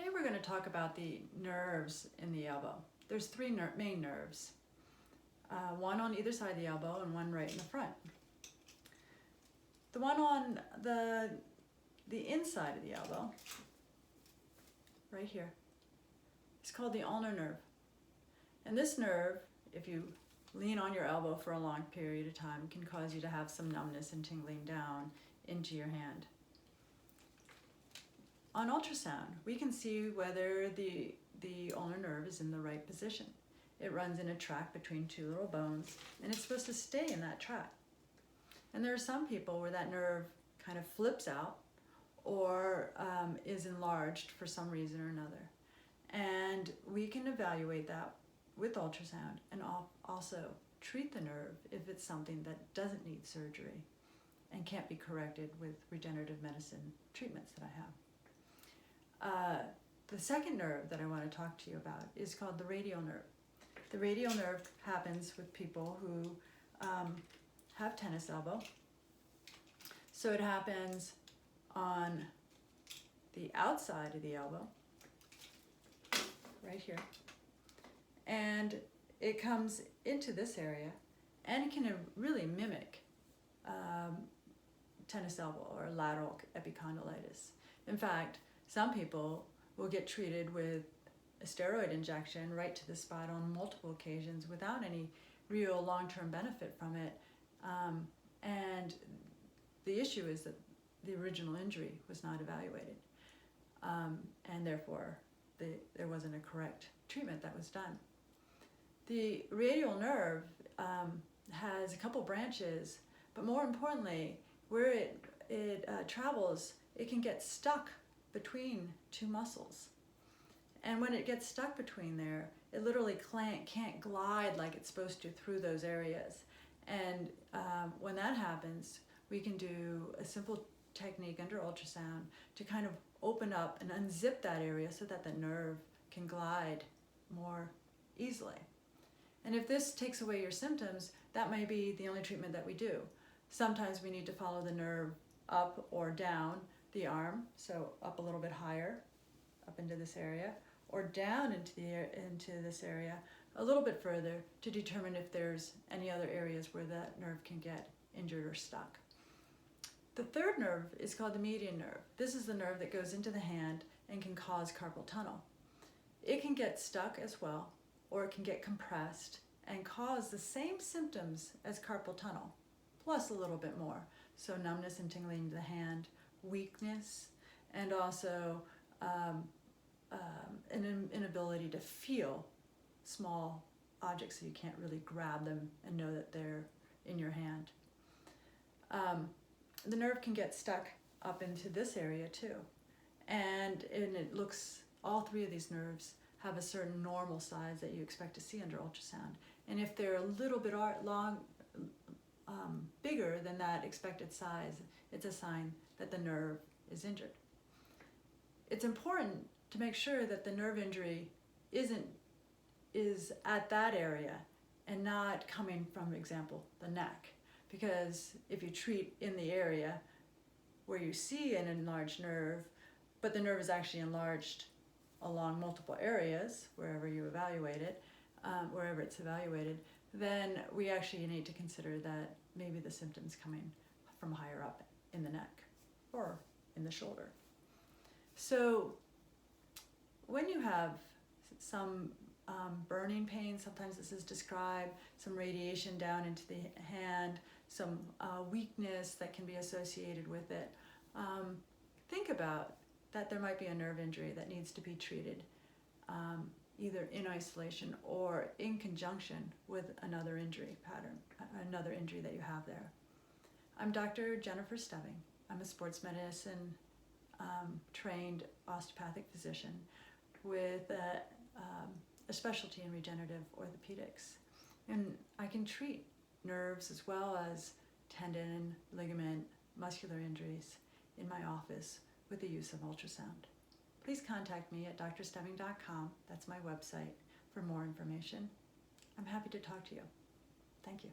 Today we're going to talk about the nerves in the elbow. There's three main nerves, one on either side of the elbow and one right in the front. The one on the inside of the elbow, right here, is called the ulnar nerve. And this nerve, if you lean on your elbow for a long period of time, can cause you to have some numbness and tingling down into your hand. On ultrasound, we can see whether the ulnar nerve is in the right position. It runs in a tract between two little bones, and it's supposed to stay in that tract. And there are some people where that nerve kind of flips out or is enlarged for some reason or another. And we can evaluate that with ultrasound and also treat the nerve if it's something that doesn't need surgery and can't be corrected with regenerative medicine treatments that I have. The second nerve that I want to talk to you about is called the radial nerve. The radial nerve happens with people who have tennis elbow. So it happens on the outside of the elbow, right here. And it comes into this area, and it can really mimic tennis elbow or lateral epicondylitis. In fact, some people will get treated with a steroid injection right to the spot on multiple occasions without any real long-term benefit from it. And the issue is that the original injury was not evaluated. And therefore, there wasn't a correct treatment that was done. The radial nerve has a couple branches, but more importantly, where it travels, it can get stuck between two muscles. And when it gets stuck between there, it literally can't glide like it's supposed to through those areas. And when that happens, we can do a simple technique under ultrasound to kind of open up and unzip that area so that the nerve can glide more easily. And if this takes away your symptoms, that may be the only treatment that we do. Sometimes we need to follow the nerve up or down the arm, so up a little bit higher, up into this area, or down into this area a little bit further to determine if there's any other areas where that nerve can get injured or stuck. The third nerve is called the median nerve. This is the nerve that goes into the hand and can cause carpal tunnel. It can get stuck as well, or it can get compressed and cause the same symptoms as carpal tunnel, plus a little bit more. So numbness and tingling to the hand, weakness, and also an inability to feel small objects, so you can't really grab them and know that they're in your hand. The nerve can get stuck up into this area too, and it looks, all three of these nerves have a certain normal size that you expect to see under ultrasound. And if they're a little bit bigger than that expected size, it's a sign that the nerve is injured. It's important to make sure that the nerve injury is at that area and not coming from, for example, the neck. Because if you treat in the area where you see an enlarged nerve, but the nerve is actually enlarged along multiple areas, wherever you evaluate it, wherever it's evaluated, then we actually need to consider that maybe the symptom's coming from higher up in the neck or in the shoulder. So when you have some burning pain, sometimes this is described, some radiation down into the hand, some weakness that can be associated with it, think about that there might be a nerve injury that needs to be treated either in isolation or in conjunction with another injury pattern, another injury that you have there. I'm Dr. Jennifer Stebbing. I'm a sports medicine trained osteopathic physician with a specialty in regenerative orthopedics. And I can treat nerves as well as tendon, ligament, muscular injuries in my office with the use of ultrasound. Please contact me at drstebbing.com. That's my website for more information. I'm happy to talk to you. Thank you.